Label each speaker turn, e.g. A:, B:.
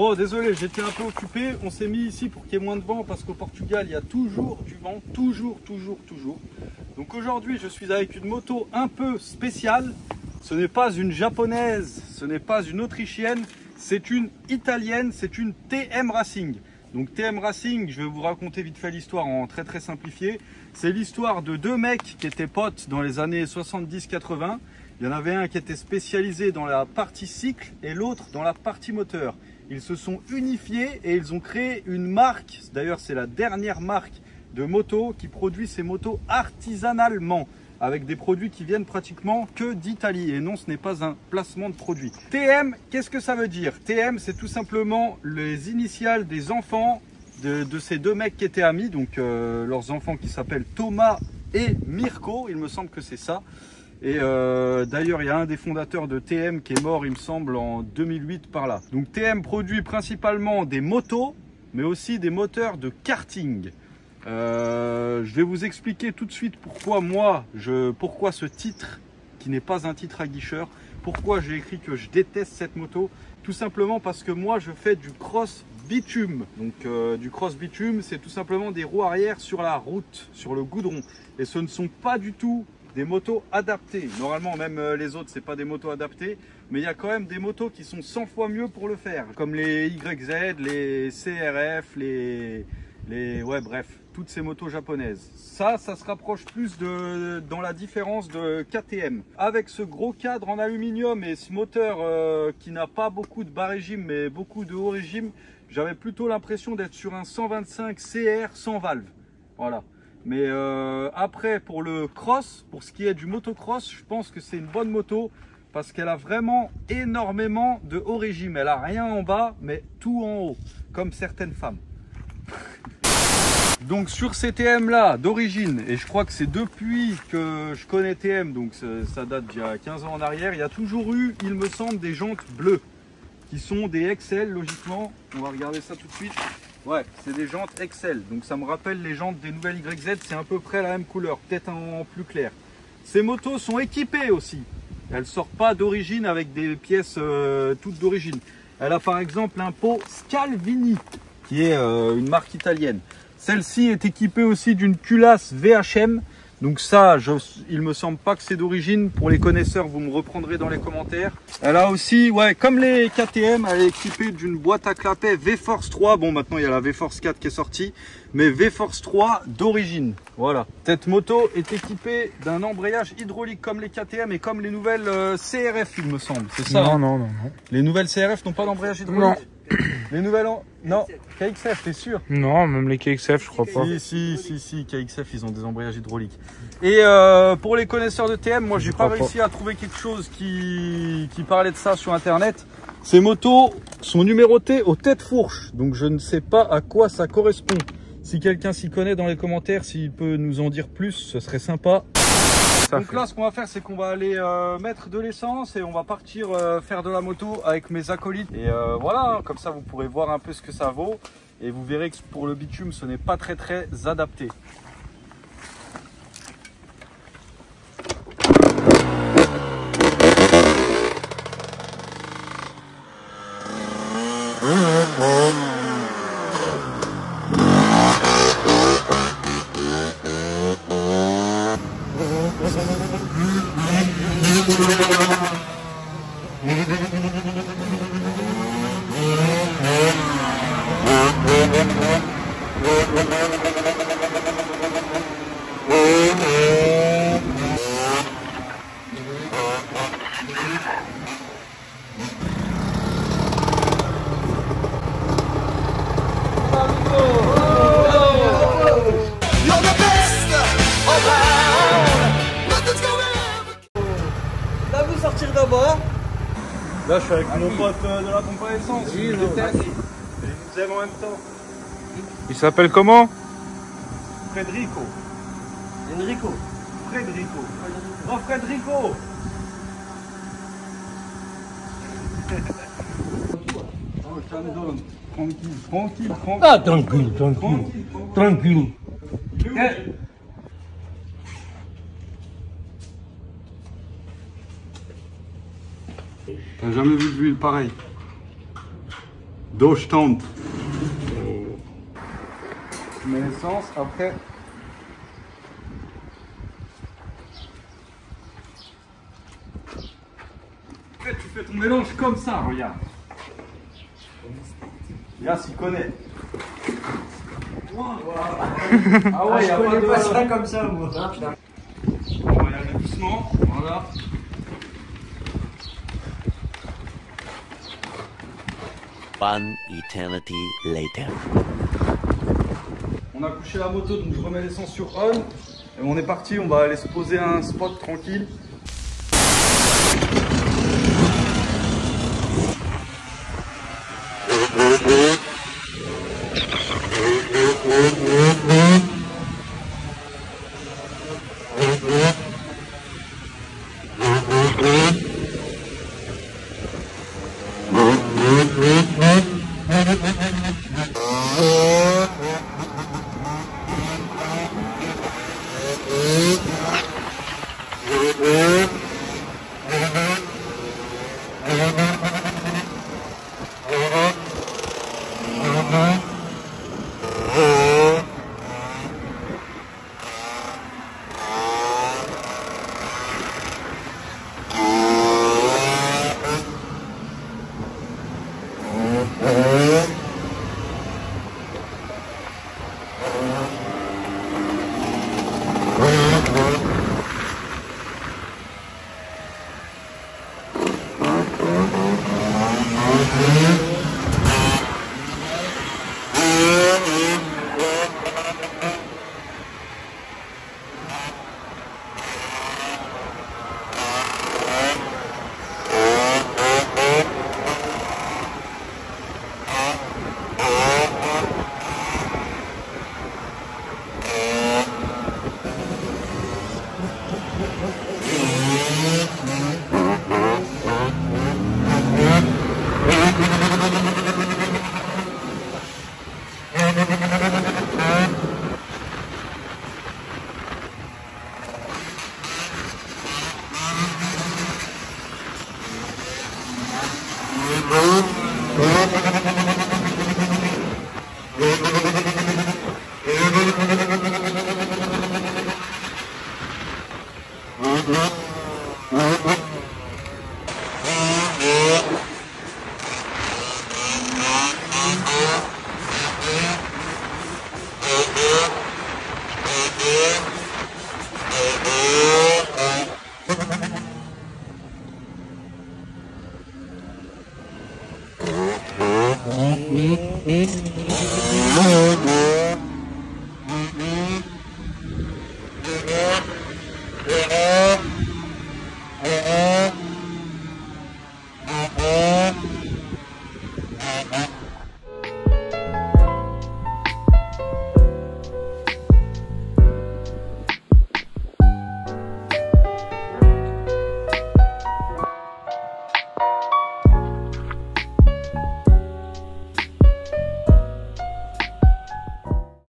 A: Bon, désolé, j'étais un peu occupé. On s'est mis ici pour qu'il y ait moins de vent parce qu'au Portugal, il y a toujours du vent. Toujours. Donc aujourd'hui, je suis avec une moto un peu spéciale. Ce n'est pas une japonaise, ce n'est pas une autrichienne, c'est une italienne, c'est une TM Racing. Donc TM Racing, je vais vous raconter vite fait l'histoire en très simplifié. C'est l'histoire de deux mecs qui étaient potes dans les années 70-80. Il y en avait un qui était spécialisé dans la partie cycle et l'autre dans la partie moteur. Ils se sont unifiés et ils ont créé une marque. D'ailleurs, c'est la dernière marque de moto qui produit ces motos artisanalement, avec des produits qui viennent pratiquement que d'Italie. Et non, ce n'est pas un placement de produit. TM, qu'est-ce que ça veut dire? TM, c'est tout simplement les initiales des enfants de ces deux mecs qui étaient amis. Donc leurs enfants qui s'appellent Thomas et Mirko, il me semble que c'est ça. Et d'ailleurs, il y a un des fondateurs de TM qui est mort, il me semble, en 2008 par là. Donc TM produit principalement des motos, mais aussi des moteurs de karting. Je vais vous expliquer tout de suite pourquoi pourquoi ce titre, qui n'est pas un titre à guicheur, pourquoi j'ai écrit que je déteste cette moto. Tout simplement parce que moi, je fais du cross bitume. Donc du cross bitume, c'est tout simplement des roues arrière sur la route, sur le goudron. Et ce ne sont pas du tout des motos adaptées. Normalement, même les autres, c'est pas des motos adaptées, mais il y a quand même des motos qui sont 100 fois mieux pour le faire, comme les YZ, les CRF, ouais, bref, toutes ces motos japonaises. Ça se rapproche plus dans la différence de KTM. Avec ce gros cadre en aluminium et ce moteur qui n'a pas beaucoup de bas régime, mais beaucoup de haut régime, j'avais plutôt l'impression d'être sur un 125 CR sans valve. Voilà. Mais après, pour le cross, pour ce qui est du motocross, je pense que c'est une bonne moto parce qu'elle a vraiment énormément de haut régime. Elle a rien en bas, mais tout en haut, comme certaines femmes. Donc sur ces TM là d'origine, et je crois que c'est depuis que je connais TM, donc ça date d'il y a 15 ans en arrière, il y a toujours eu, il me semble, des jantes bleues qui sont des XL logiquement. On va regarder ça tout de suite. Ouais, c'est des jantes XL, donc ça me rappelle les jantes des nouvelles YZ, c'est à peu près la même couleur, peut-être en plus clair. Ces motos sont équipées aussi, elles ne sortent pas d'origine avec des pièces toutes d'origine. Elle a par exemple un pot Scalvini, qui est une marque italienne. Celle-ci est équipée aussi d'une culasse VHM. Donc ça, il me semble pas que c'est d'origine. Pour les connaisseurs, vous me reprendrez dans les commentaires. Elle a aussi, ouais, comme les KTM, elle est équipée d'une boîte à clapet V-Force 3. Bon, maintenant il y a la V-Force 4 qui est sortie, mais V-Force 3 d'origine. Voilà. Cette moto est équipée d'un embrayage hydraulique comme les KTM et comme les nouvelles CRF, il me semble. C'est ça?
B: Non, non.
A: Les nouvelles CRF n'ont pas d'embrayage hydraulique?
B: Non.
A: Les nouvelles non, KXF, t'es sûr?
B: Non, même les KXF, je crois pas.
A: Si, KXF, ils ont des embrayages hydrauliques. Et pour les connaisseurs de TM, moi j'ai pas réussi à trouver quelque chose qui parlait de ça sur internet. Ces motos sont numérotées aux têtes fourches, donc je ne sais pas à quoi ça correspond. Si quelqu'un s'y connaît dans les commentaires, s'il peut nous en dire plus, ce serait sympa. Donc là, ce qu'on va faire, c'est qu'on va aller mettre de l'essence et on va partir faire de la moto avec mes acolytes. Et voilà, comme ça, vous pourrez voir un peu ce que ça vaut. Et vous verrez que pour le bitume, ce n'est pas très adapté. Sortir d'abord. Là, je suis avec mon pote de la pompe à essence. Oui, je déteste. Et je vous aime en même temps.
B: Il s'appelle comment?
A: Frederico. Enrico. Frederico. Oh, Frederico. Oh, calme-toi. Tranquille.
C: Ah, tranquille.
A: T'as jamais vu de l'huile pareil? Durchstand. Tu mets l'essence, après. Après, tu fais ton mélange comme ça, regarde. Yas, il connaît. Wow. Ah ouais, il y a pas
C: ça comme ça, moi.
A: On va y aller doucement, voilà.
D: One eternity later.
A: On a couché la moto, donc je remets l'essence sur on. Et on est parti, on va aller se poser à un spot tranquille.